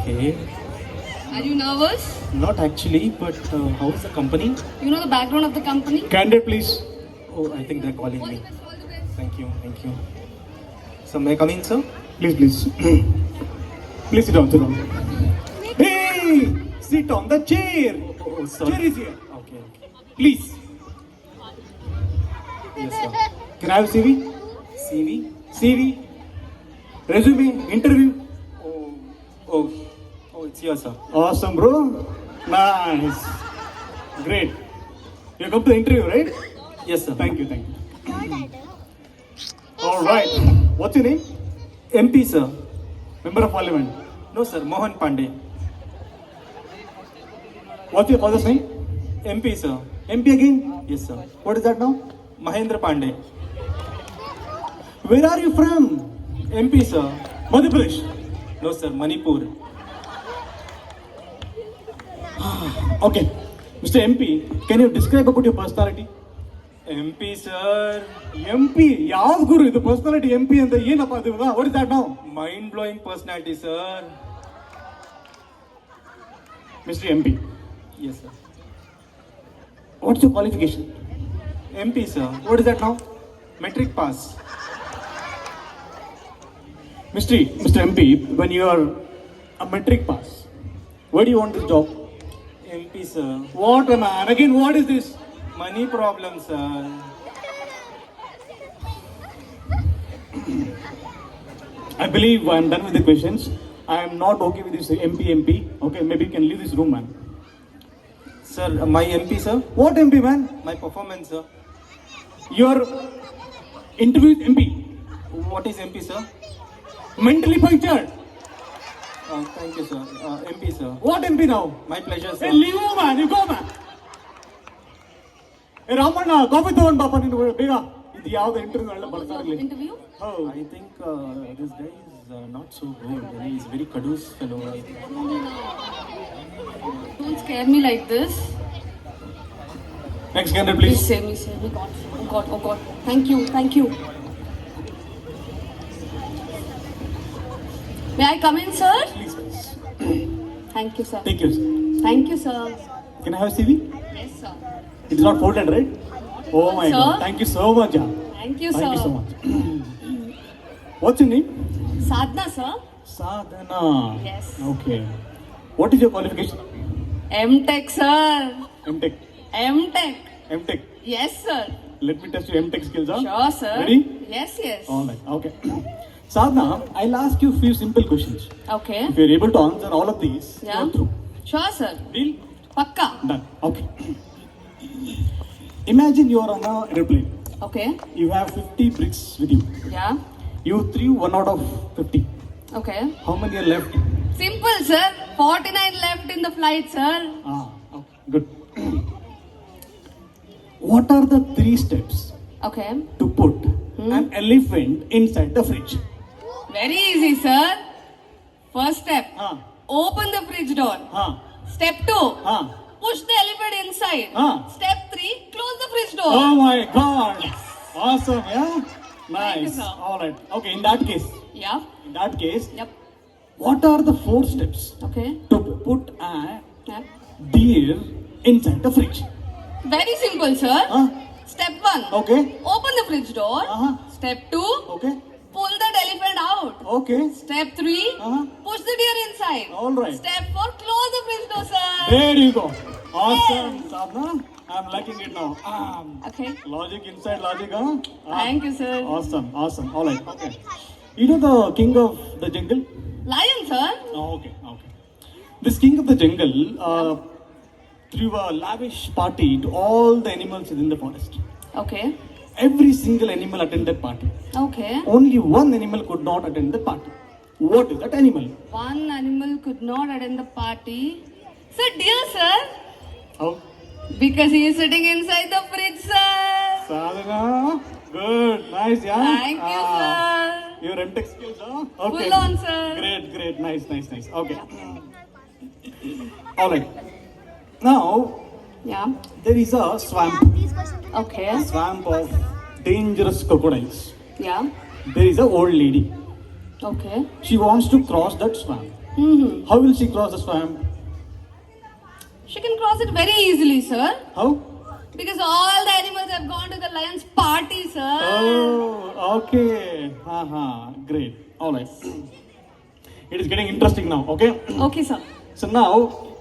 Okay. Are you nervous? Not actually, but how is the company? You know the background of the company? Candid, please. Oh, I think they're calling All the me. best, all the best. Thank you, thank you. So may I come in, sir? Please, please. Please sit down, sit down. Hey! Sit on the chair. Oh, sorry. Chair is here. Okay, okay. Please. Yes, sir. Can I have CV? CV? CV? Resume? Interview? Oh, oh, oh, it's here, sir. Awesome, bro. Nice. Great. You come to the interview, right? Yes, sir. Thank you, thank you. All right. What's your name? MP, sir. Member of Parliament. No, sir. Mohan Pandey. What's your father's name? MP, sir. MP again? Yes, sir. What is that now? Mahendra Pandey. Where are you from? MP, sir. Madhya Pradesh. No, sir. Manipur. Okay. Mr. MP, can you describe about your personality? MP, sir. MP, ಯಾವ ಗುರು ಇದು personality MP ಅಂತ ಏನಪ್ಪ ಅದು ಇವಾಗ? What is that now? Mind-blowing personality, sir. Mr. MP, Yes, sir. what's your qualification? MP, sir. What is that now? Metric pass. Mr. MP, when you are a metric pass, where do you want this job? MP, sir. What man? Again, what is this? Money problem, sir. I believe I'm done with the questions. I am not okay with this MP. Okay, maybe you can leave this room, man. Sir, my MP, sir. What MP, man? My performance, sir. Your interview is MP. What is MP, sir? Mentally punctured. Thank you, sir. MP, sir. What MP now? My pleasure, Hey, sir. leave him, man. You go, man. Hey, Ramana, coffee ತಗೊಂಡ್ ಬಾಪ ನೀನು ಬೇಗ. ಇದು ಯಾವ್ದು interview ಎಲ್ಲ ಬರ್ತಾ ಇರಲಿ. Interview? I think this guy is not so good. He's very kadus fellow. Don't scare me like this. Next candidate, Please please. save me, save me. God. Oh God, oh God. Thank you, thank you. May I come in, sir? Please, please. Thank you, sir. Take yours. Thank you, sir. Can I have CV? Yes, sir. It's not folded, right? Oh my Sir? God. Thank you so much. Yeah. Thank you, Thank sir. you so much. What's your name? Sadhna, sir. Sadhana. Yes. Okay. What is your qualification? M.Tech, sir. MTech. M.Tech. MTech. Yes, sir. Let me test your MTech skills. Huh? Sure, sir. Ready? Yes, yes. All right. Okay. Sadhana, I'll ask you a few simple questions. Okay. If you're able to answer all of these, Yeah. you're through. Sure, sir. Deal? Pakka. Done. Okay. Imagine you're on an airplane. Okay. You have 50 bricks with you. Yeah. You threw 1 out of 50. Okay. How many are left? Simple, sir. 49 left in the flight, sir. Okay. Good. What are the 3 steps Okay. to put an elephant inside the fridge? Very easy, sir. First step. Ah. Open the fridge door. Ah. Step 2. Ah. Push the elephant inside. Ah. Step 3. Close the fridge door. Oh my God! Awesome, yeah? Thank you, Nice. sir. All right. Okay, in that case, Yep. what are the 4 steps Okay. to put a Yep. deer inside the fridge? Very simple, sir. Huh? Step 1. Okay. Open the fridge door. Uh-huh. Step 2. Okay. Pull that elephant out. Okay. Step 3. Uh-huh. Push the deer inside. All right. Step 4. Close the fridge door, sir. There you go. Awesome, Sadhana. I'm liking it now. Okay. Logic inside logic, huh? Thank you, sir. Awesome, awesome. All right. Okay. You know the king of the jungle? Lion, sir. Oh, okay, okay. This king of the jungle threw a lavish party to all the animals within the forest. Okay. Every single animal attended party. Okay. Only one animal could not attend the party. What is that animal? One animal could not attend the party. Sir, dear sir. How? Because he is sitting inside the fridge, sir. Sadhana. Good. Nice, yeah? Thank you, sir. Your MTech skills, huh? Okay. Full on, sir. Great, great. Nice, nice, nice. Okay. All right. Now, Yeah. there is a swamp. Okay. Swamp of dangerous crocodiles. Yeah. There is a old lady. Okay. She wants to cross that swamp. How will she cross the swamp? She can cross it very easily, sir. How? Because all the animals have gone to the lion's party, sir. Oh, okay. Great. All right. It is getting interesting now, okay? Okay, sir. So now,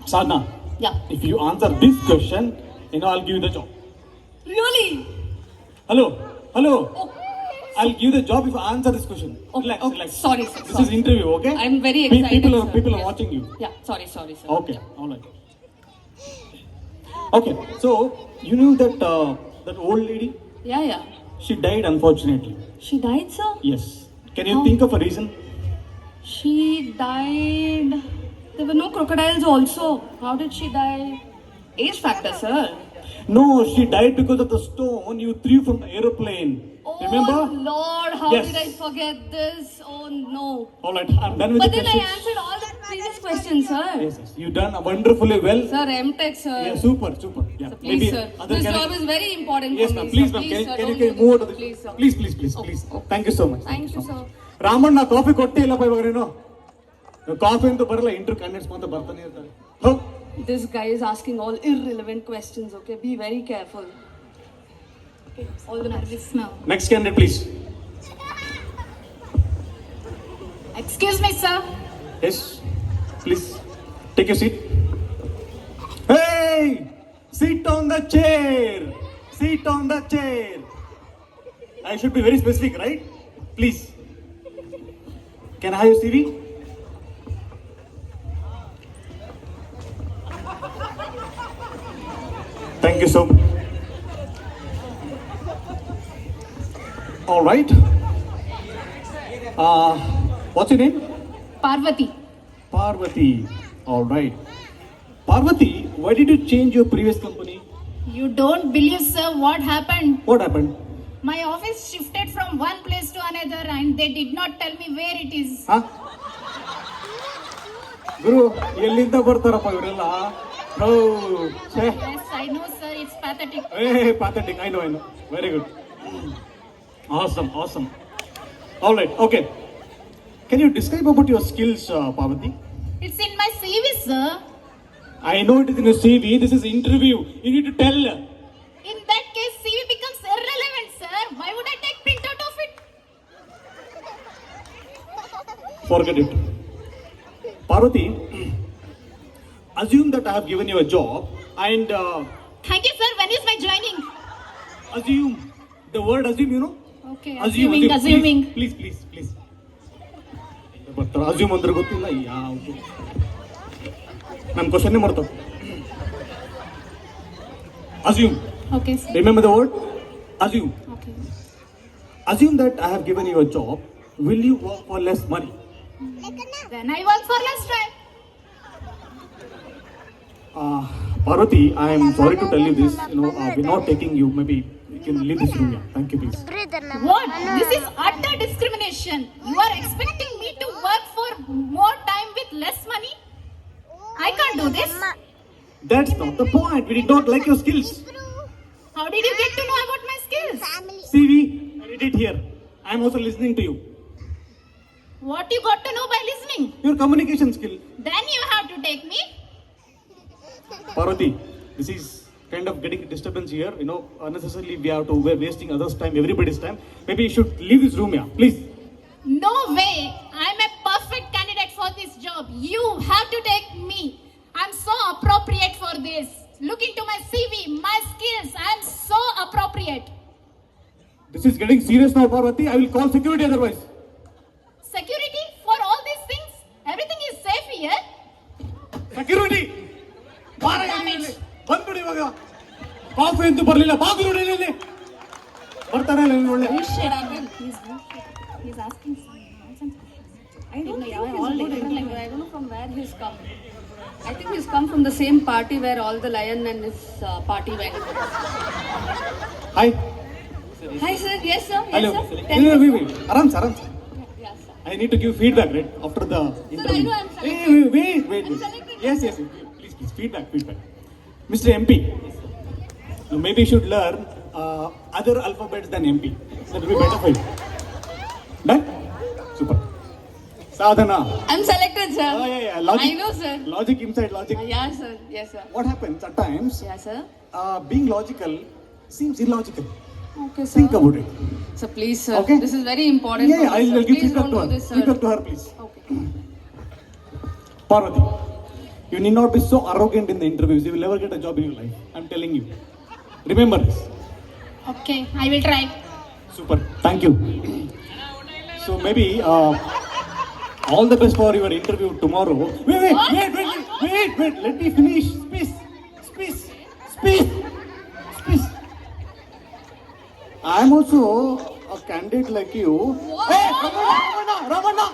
Sadhna, Yeah. if you answer this question, I'll give you the job. Really? Hello? Oh, I'll give you the job if you answer this question. Relax, okay. relax. Sorry, sir. This sorry. is interview, okay? I'm very excited. People sir. are Yes. watching you. Yeah, sorry, sir. Okay, all right. Okay, so you knew that that old lady? Yeah. She died unfortunately. She died, sir? Yes. Can you How? think of a reason? She died. There were no crocodiles also. How did she die? Age factor, sir. No, she died because of the stone you threw from the aeroplane. Oh, Remember? Lord, how Yes. did I forget this? Oh, no. All right, I'm done with But the then I questions. answered all the previous questions, sir. Yes, you done wonderfully well. Sir, MTech, sir. Yeah, super. Yeah. Sir, please, sir. This job is very important Yes, for ma'am. me, Please, sir. ma'am. Please, Can sir, you don't do move this. to the... Please, sir. Please. Thank you so much. Thank you, sir. Ramanna ನಾ coffee ಕೊಟ್ಟೇ ಇಲ್ಲಪ್ಪ ಇವಾಗ ನೀನು coffee ಅಂತೂ ಬರಲ್ಲ inter candidates ಮಾತ್ರ ಬರ್ತಾನೆ ಇರ್ತಾರೆ how This guy is asking all irrelevant questions, okay? Be very careful. Okay, all the best. Now, next candidate please excuse me, sir. Yes please take you seat hey sit on the chair I should be very specific right please can I have you CV Thank you so much. All right. What's your name? Parvati. Parvati. All right. Parvati, why did you change your previous company? You don't believe, sir, what happened? What happened? My office shifted from one place to another and they did not tell me where it is. Huh? ಗುರು ಎಲ್ಲಿಂದ ಬರ್ತಾರಪ್ಪ ಇವರೆಲ್ಲ ಓ ಛೇ Yes, I know, sir, it's pathetic. pathetic. I know. Very good. Awesome. All right. Okay. Can you describe about your skills, Parvati? It's in my CV, sir. I know it is in your CV. This is interview. You need to tell. In that case, CV becomes irrelevant, sir. Why would I take printout of it? Forget it. Parvati, assume that I have given you a job and Thank you, sir. When is my joining? assume. The word assume, you know? Okay, Assume. assuming. Please. But assume ಅಂದ್ರೆ ಗೊತ್ತಿಲ್ಲ ಯಾವುದು ನನ್ನ ಕ್ವಶನ್ನೇ ಮಾಡ್ತಾವ assume. Okay, sir. Remember the word? Assume. Okay. Assume that I have given you a job. Will you work for less money? Then I work for less time. Parvati, I am sorry to tell you this. We're not taking you. Maybe you can leave this room. Yeah. Thank you, please. What? This is utter discrimination. You are expecting me to work for more time with less money? I can't do this. That's not the point. We did not like your skills. How did you get to know about my skills? CV, I did it here. I am also listening to you. What you got to know by listening? Your communication skill. Then you have to take me. Parvati, this is kind of getting disturbance here. Unnecessarily we have to, we're wasting others' time, everybody's time. Maybe you should leave this room, yeah. Please. No way. I'm a perfect candidate for this job. You have to take me. I'm so appropriate for this. Look into my CV, my skills. I'm so appropriate. This is getting serious now, Parvati. I will call security otherwise. Security for all these things? Everything is safe here. Security! ಬಂದ್ಬಿಡಿ ಇವಾಗ coffee ಅಂತೂ ಬರಲಿಲ್ಲ ಬಾಗಿಲು ಇಲ್ಲಿ ಬರ್ತಾನೆ ಇಲ್ಲ ನೀನು ಒಳ್ಳೆ He's asking some nonsense questions. I don't know from where he's come. I think he's come from the same party where all the lion and his party went. Hi Hi, sir. Yes, sir. Hello Tell me, sir. ಆರಾಮ್ sir Yeah, sir. I need to give feedback, right? After the interview. I know I'm selected. Wait. I'm selected. Yes. Please. Feedback. Mr. MP, maybe you should learn other alphabets than MP. That will be better for you. Done? Super. Sadhana. I'm selected, sir. Oh, yeah. Logic. I know, sir. Logic inside logic. Yeah, sir. Yes, sir. What happens at times, Yeah, sir. being logical seems illogical. Okay, sir. Think about it. So please, sir. Okay. This is very important. Yeah, for me, I'll sir. give Please feedback don't to do her. this, sir. Feedback to her, please. Okay. Parvati, you need not be so arrogant in the interviews. You will never get a job in your life. I'm telling you. Remember this. Okay, I will try. Super. Thank you. So maybe all the best for your interview tomorrow. Wait. Let me finish. Space. I am also a candidate like you. What? Hey, Ramana.